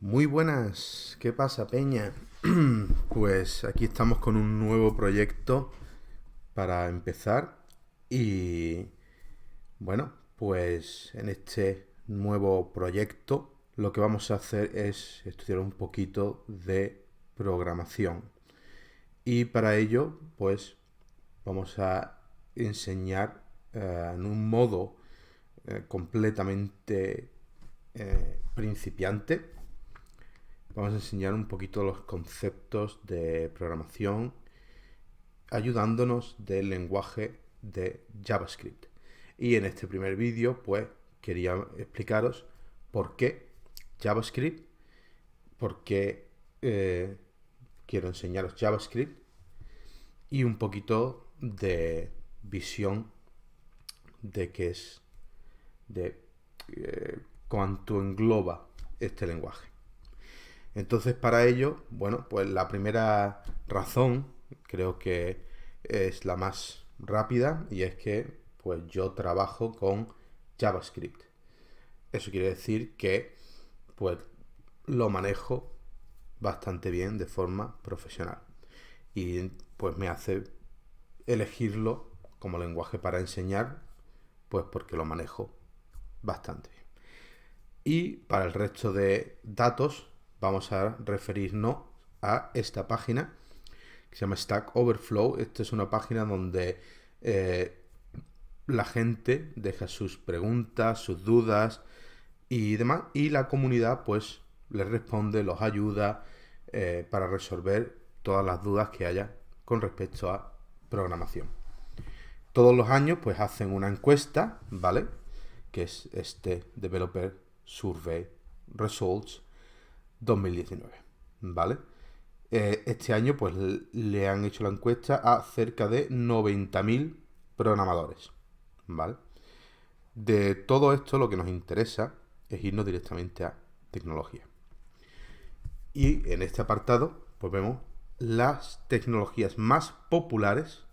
Muy buenas, ¿qué pasa, Peña? Pues aquí estamos con un nuevo proyecto para empezar y bueno, pues en este nuevo proyecto lo que vamos a hacer es estudiar un poquito de programación y para ello pues vamos a enseñar en un modo completamente principiante. Vamos a enseñar un poquito los conceptos de programación ayudándonos del lenguaje de JavaScript. Y en este primer vídeo, pues, quería explicaros por qué JavaScript, por qué quiero enseñaros JavaScript y un poquito de visión de qué es, de cuánto engloba este lenguaje. Entonces, para ello, bueno, pues la primera razón creo que es la más rápida y es que pues yo trabajo con JavaScript. Eso quiere decir que pues lo manejo bastante bien de forma profesional y pues me hace elegirlo como lenguaje para enseñar, pues porque lo manejo bastante bien. Y para el resto de datos vamos a referirnos a esta página que se llama Stack Overflow. Esta es una página donde la gente deja sus preguntas, sus dudas y demás, y la comunidad pues les responde, los ayuda para resolver todas las dudas que haya con respecto a programación. Todos los años pues hacen una encuesta, ¿vale? Que es este Developer Survey Results 2019, ¿vale? Este año pues le han hecho la encuesta a cerca de 90.000 programadores, ¿vale? De todo esto lo que nos interesa es irnos directamente a tecnología. Y en este apartado pues vemos las tecnologías más populares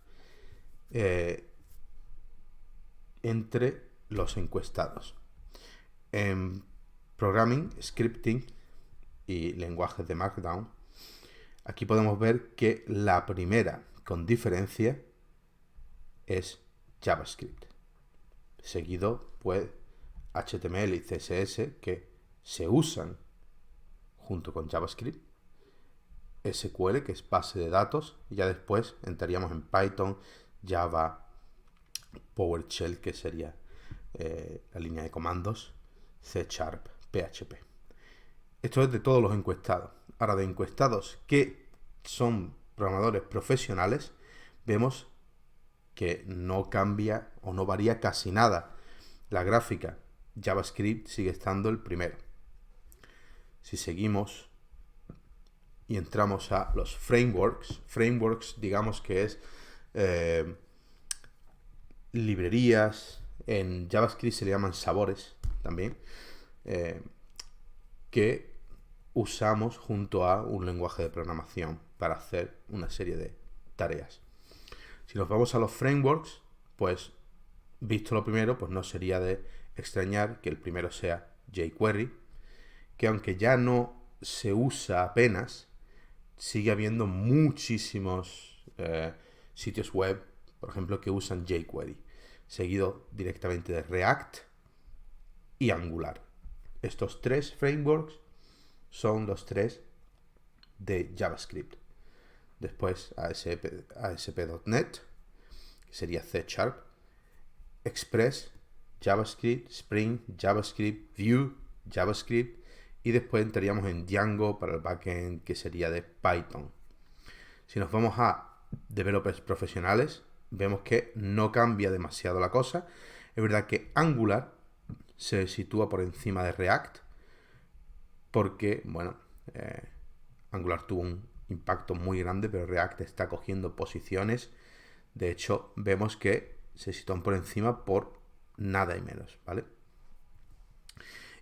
entre los encuestados. En programming, scripting y lenguajes de Markdown, aquí podemos ver que la primera con diferencia es JavaScript, seguido pues HTML y CSS que se usan junto con JavaScript, SQL que es base de datos y ya después entraríamos en Python, Java, PowerShell que sería la línea de comandos, C#, PHP. Esto es de todos los encuestados. Ahora, de encuestados que son programadores profesionales, vemos que no cambia o no varía casi nada. La gráfica JavaScript sigue estando el primero. Si seguimos y entramos a los frameworks digamos que es librerías, en JavaScript se le llaman sabores también, que usamos junto a un lenguaje de programación para hacer una serie de tareas. Si nos vamos a los frameworks, pues visto lo primero, pues no sería de extrañar que el primero sea jQuery, que aunque ya no se usa apenas, sigue habiendo muchísimos sitios web, por ejemplo, que usan jQuery, seguido directamente de React y Angular. Estos tres frameworks son los tres de JavaScript. Después ASP.NET, que sería C#, Express, JavaScript, Spring, JavaScript, Vue, JavaScript, y después entraríamos en Django para el backend, que sería de Python. Si nos vamos a developers profesionales, vemos que no cambia demasiado la cosa. Es verdad que Angular se sitúa por encima de React, porque, bueno, Angular tuvo un impacto muy grande, pero React está cogiendo posiciones. De hecho, vemos que se sitúan por encima por nada y menos, ¿vale?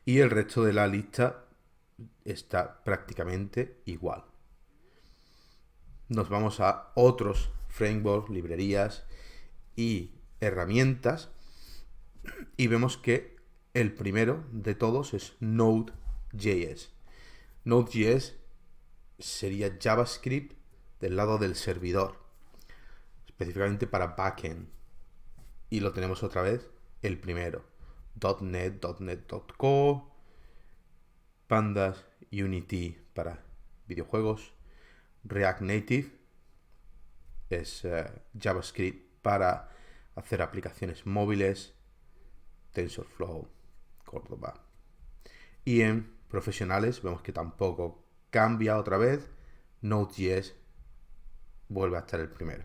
Y el resto de la lista está prácticamente igual. Nos vamos a otros frameworks, librerías y herramientas y vemos que el primero de todos es Node.js. Node.js sería JavaScript del lado del servidor, específicamente para backend. Y lo tenemos otra vez, el primero. .NET, .NET.Core, Pandas, Unity para videojuegos, React Native es JavaScript para hacer aplicaciones móviles, TensorFlow, Cordova. Y en profesionales vemos que tampoco cambia otra vez, Node.js vuelve a estar el primero.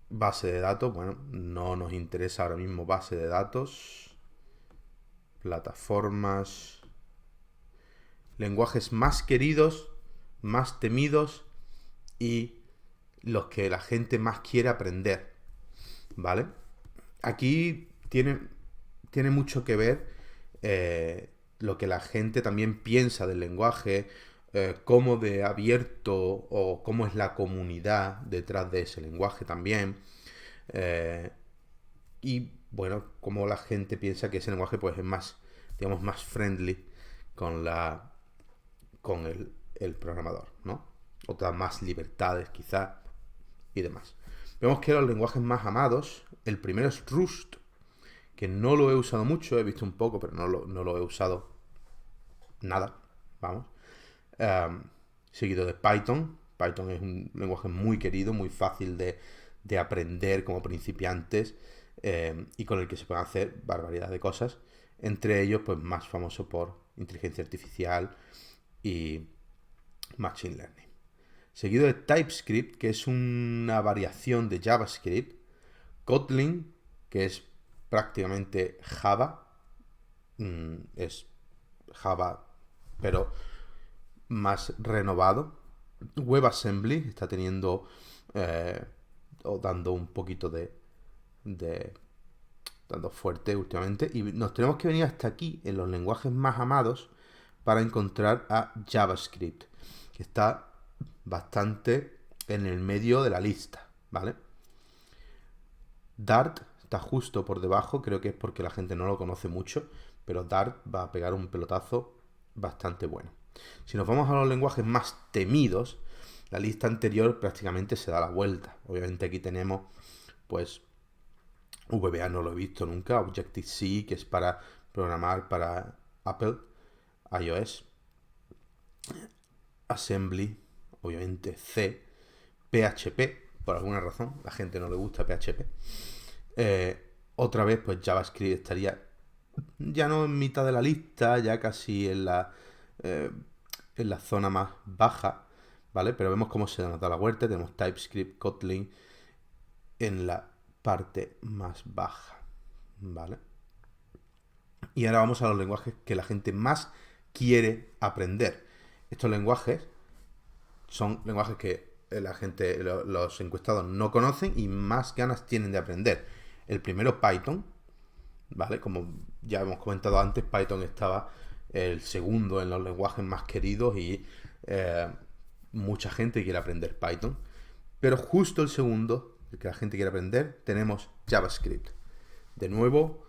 Base de datos, bueno, no nos interesa ahora mismo base de datos. Plataformas. Lenguajes más queridos, más temidos y los que la gente más quiere aprender. ¿Vale? Aquí tiene mucho que ver lo que la gente también piensa del lenguaje, cómo de abierto o cómo es la comunidad detrás de ese lenguaje también. Y bueno, cómo la gente piensa que ese lenguaje pues es más, digamos, más friendly con el programador, ¿no? O da más libertades quizás y demás. Vemos que los lenguajes más amados, el primero es Rust, que no lo he usado mucho, he visto un poco, pero no lo he usado nada, vamos. Seguido de Python. Python es un lenguaje muy querido, muy fácil de aprender como principiantes y con el que se pueden hacer barbaridad de cosas. Entre ellos, pues más famoso por inteligencia artificial y machine learning. Seguido de TypeScript, que es una variación de JavaScript. Kotlin, que es prácticamente Java. Es Java, pero más renovado. WebAssembly está teniendo o dando un poquito de dando fuerte últimamente. Y nos tenemos que venir hasta aquí, en los lenguajes más amados, para encontrar a JavaScript, que está bastante en el medio de la lista, ¿vale? Dart está justo por debajo, creo que es porque la gente no lo conoce mucho, pero Dart va a pegar un pelotazo bastante bueno. Si nos vamos a los lenguajes más temidos, la lista anterior prácticamente se da la vuelta. Obviamente aquí tenemos, pues, VBA no lo he visto nunca, Objective-C, que es para programar para Apple, iOS, Assembly, obviamente C, PHP, por alguna razón, la gente no le gusta PHP. Otra vez, pues JavaScript estaría ya no en mitad de la lista, ya casi en la zona más baja, ¿vale? Pero vemos cómo se nos da la vuelta. Tenemos TypeScript, Kotlin en la parte más baja, ¿vale? Y ahora vamos a los lenguajes que la gente más quiere aprender. Estos lenguajes son lenguajes que la gente, los encuestados no conocen y más ganas tienen de aprender. El primero, Python, ¿vale? Como ya hemos comentado antes, Python estaba el segundo en los lenguajes más queridos y mucha gente quiere aprender Python. Pero justo el segundo, el que la gente quiere aprender, tenemos JavaScript. De nuevo,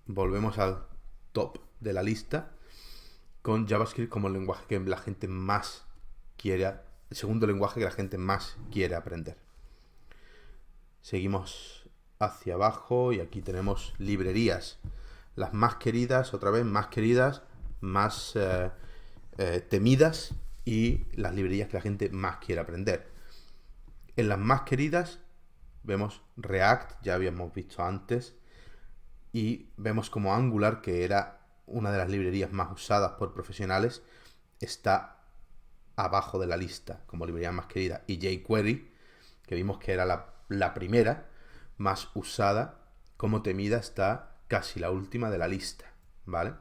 volvemos al top de la lista con JavaScript como el lenguaje que la gente más quiere, el segundo lenguaje que la gente más quiere aprender. Seguimos hacia abajo y aquí tenemos librerías. Las más queridas, otra vez, más queridas, más temidas y las librerías que la gente más quiere aprender. En las más queridas vemos React, ya habíamos visto antes, y vemos como Angular, que era una de las librerías más usadas por profesionales, está abajo de la lista como librería más querida. Y jQuery, que vimos que era la primera más usada, como temida, está casi la última de la lista, ¿vale?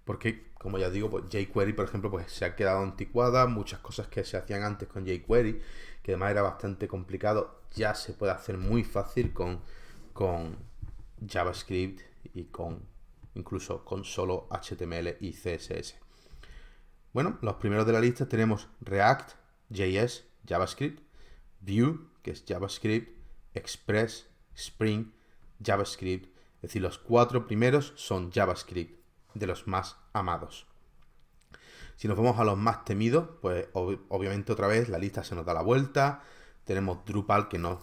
Porque, como ya digo, pues jQuery, por ejemplo, pues se ha quedado anticuada. Muchas cosas que se hacían antes con jQuery, que además era bastante complicado, ya se puede hacer muy fácil con JavaScript y incluso con solo HTML y CSS. Bueno, los primeros de la lista tenemos React, JS, JavaScript, Vue, que es JavaScript, Express, Spring, JavaScript. Es decir, los 4 primeros son JavaScript. de los más amados. Si nos vamos a los más temidos, pues obviamente otra vez la lista se nos da la vuelta. Tenemos Drupal, que no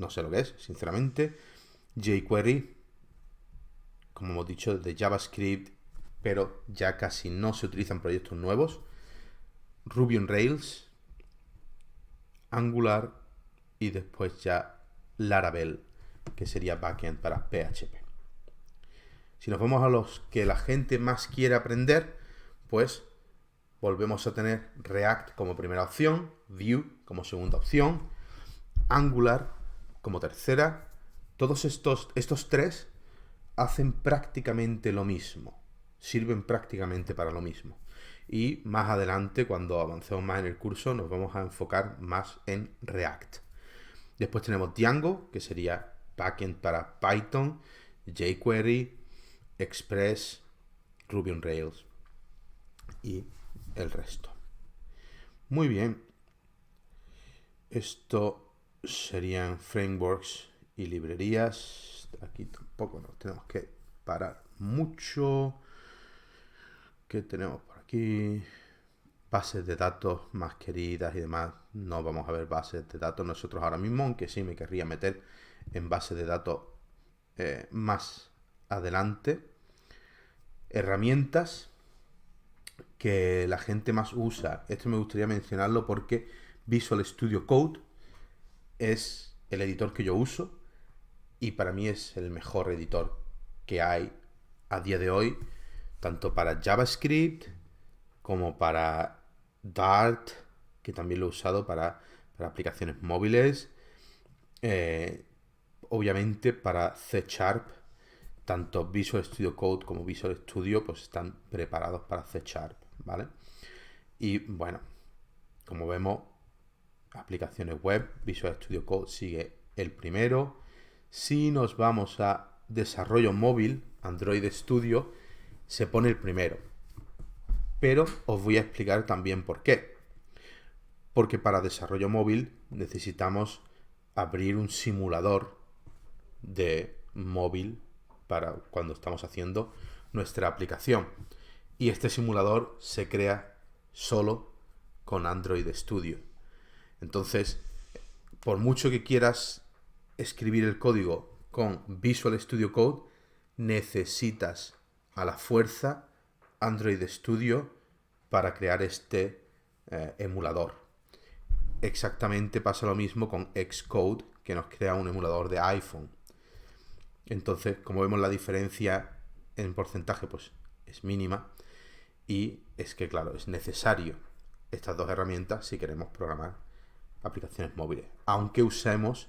sé lo que es, sinceramente. jQuery, como hemos dicho, de JavaScript, pero ya casi no se utilizan proyectos nuevos. Ruby on Rails, Angular y después ya Laravel, que sería backend para PHP. Si nos vamos a los que la gente más quiere aprender, pues volvemos a tener React como primera opción, Vue como segunda opción, Angular como tercera. Todos estos tres hacen prácticamente lo mismo, sirven prácticamente para lo mismo. Y más adelante, cuando avancemos más en el curso, nos vamos a enfocar más en React. Después tenemos Django, que sería backend para Python, jQuery, Express, Ruby on Rails y el resto. Muy bien. Esto serían frameworks y librerías. Aquí tampoco nos tenemos que parar mucho. ¿Qué tenemos por aquí? Bases de datos más queridas y demás. No vamos a ver bases de datos nosotros ahora mismo, aunque sí me querría meter en bases de datos más adelante. Herramientas que la gente más usa. Esto me gustaría mencionarlo porque Visual Studio Code es el editor que yo uso y para mí es el mejor editor que hay a día de hoy, tanto para JavaScript como para Dart, que también lo he usado para aplicaciones móviles, obviamente para C#, tanto Visual Studio Code como Visual Studio pues están preparados para C#, ¿vale? Y bueno, como vemos, aplicaciones web, Visual Studio Code sigue el primero. Si nos vamos a desarrollo móvil, Android Studio se pone el primero. Pero os voy a explicar también por qué. Porque para desarrollo móvil necesitamos abrir un simulador de móvil para cuando estamos haciendo nuestra aplicación. Y este simulador se crea solo con Android Studio. Entonces, por mucho que quieras escribir el código con Visual Studio Code, necesitas a la fuerza Android Studio para crear este emulador. Exactamente pasa lo mismo con Xcode, que nos crea un emulador de iPhone. Entonces, como vemos, la diferencia en porcentaje pues es mínima y es que, claro, es necesario estas dos herramientas si queremos programar aplicaciones móviles, aunque usemos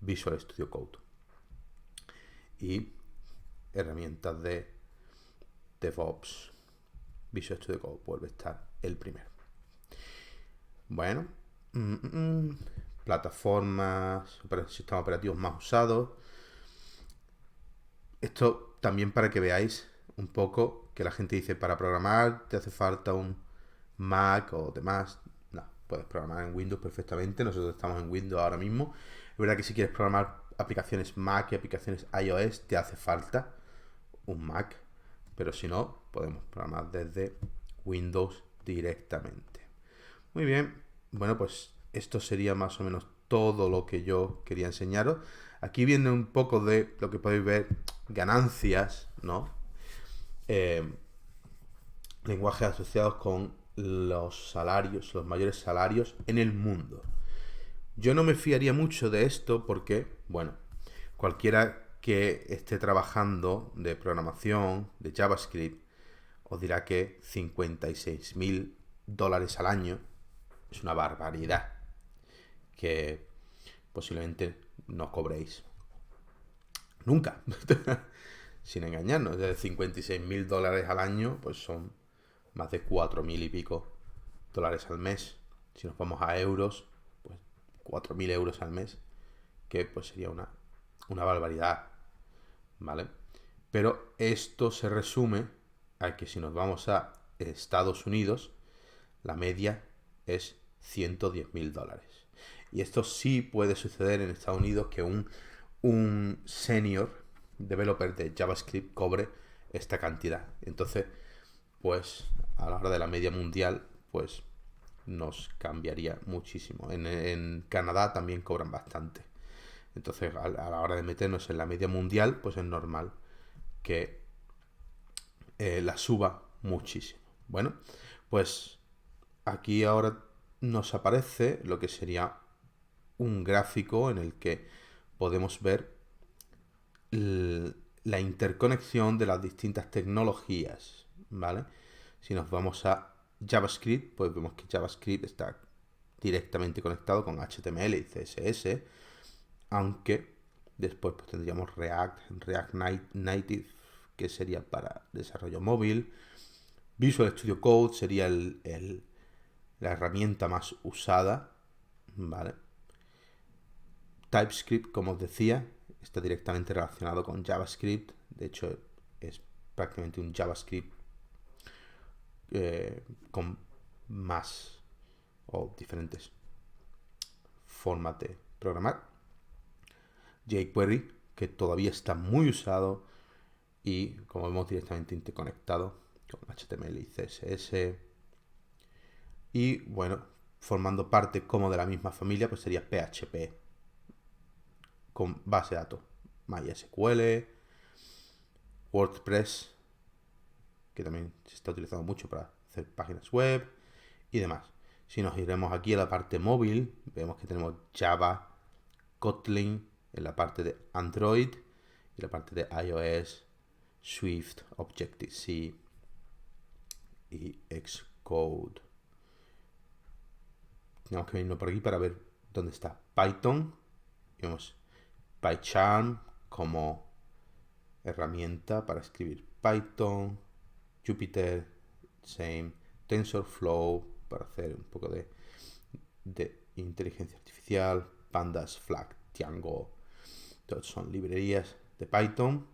Visual Studio Code. Y herramientas de DevOps, Visual Studio Code vuelve a estar el primero. Bueno, plataformas, sistemas operativos más usados. Esto también para que veáis un poco que la gente dice, para programar te hace falta un Mac o demás. No, puedes programar en Windows perfectamente. Nosotros estamos en Windows ahora mismo. Es verdad que si quieres programar aplicaciones Mac y aplicaciones iOS te hace falta un Mac, pero si no, podemos programar desde Windows directamente. Muy bien, bueno, pues esto sería más o menos todo lo que yo quería enseñaros. Aquí viene un poco de lo que podéis ver, ganancias, ¿no? Lenguajes asociados con los salarios, los mayores salarios en el mundo. Yo no me fiaría mucho de esto porque, bueno, cualquiera que esté trabajando de programación, de JavaScript, os dirá que $56.000 al año es una barbaridad que posiblemente no cobréis nunca, sin engañarnos. De $56.000 al año, pues son más de 4.000 y pico dólares al mes. Si nos vamos a euros, pues 4.000 euros al mes, que pues sería una barbaridad, ¿vale? Pero esto se resume a que si nos vamos a Estados Unidos, la media es $110.000. Y esto sí puede suceder en Estados Unidos, que un senior developer de JavaScript cobre esta cantidad. Entonces, pues a la hora de la media mundial, pues nos cambiaría muchísimo. En Canadá también cobran bastante. Entonces, a la hora de meternos en la media mundial, pues es normal que la suba muchísimo. Bueno, pues aquí ahora nos aparece lo que sería un gráfico en el que podemos ver la interconexión de las distintas tecnologías, ¿vale? Si nos vamos a JavaScript, pues vemos que JavaScript está directamente conectado con HTML y CSS, aunque después pues, tendríamos React Native, que sería para desarrollo móvil. Visual Studio Code sería la herramienta más usada, ¿vale? TypeScript, como os decía, está directamente relacionado con JavaScript. De hecho, es prácticamente un JavaScript con más o diferentes formas de programar. jQuery, que todavía está muy usado y, como vemos, directamente interconectado con HTML y CSS. Y, bueno, formando parte como de la misma familia, pues sería PHP con base de datos MySQL, WordPress, que también se está utilizando mucho para hacer páginas web y demás. Si nos iremos aquí a la parte móvil, vemos que tenemos Java, Kotlin en la parte de Android y la parte de iOS, Swift, Objective-C y Xcode. Tenemos que irnos por aquí para ver dónde está Python. Vemos PyCharm como herramienta para escribir Python, Jupyter, same, TensorFlow para hacer un poco de inteligencia artificial, Pandas, Flag, Django, todos son librerías de Python.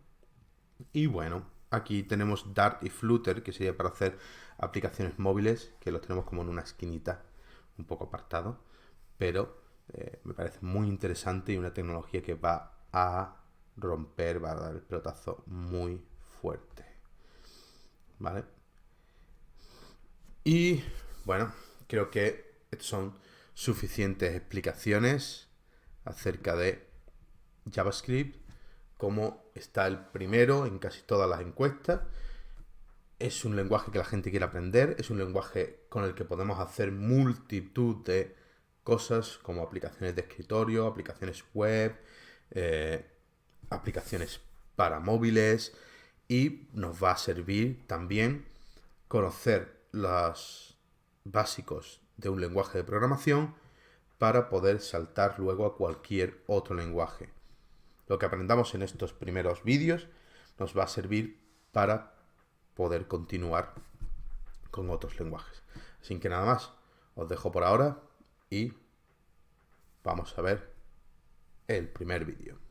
Y bueno, aquí tenemos Dart y Flutter, que sería para hacer aplicaciones móviles, que los tenemos como en una esquinita, un poco apartado, pero me parece muy interesante y una tecnología que va a romper, va a dar el pelotazo muy fuerte. ¿Vale? Y bueno, creo que son suficientes explicaciones acerca de JavaScript, como está el primero en casi todas las encuestas. Es un lenguaje que la gente quiere aprender, es un lenguaje con el que podemos hacer multitud de cosas como aplicaciones de escritorio, aplicaciones web, aplicaciones para móviles, y nos va a servir también conocer los básicos de un lenguaje de programación para poder saltar luego a cualquier otro lenguaje. Lo que aprendamos en estos primeros vídeos nos va a servir para poder continuar con otros lenguajes. Así que nada más, os dejo por ahora y vamos a ver el primer vídeo.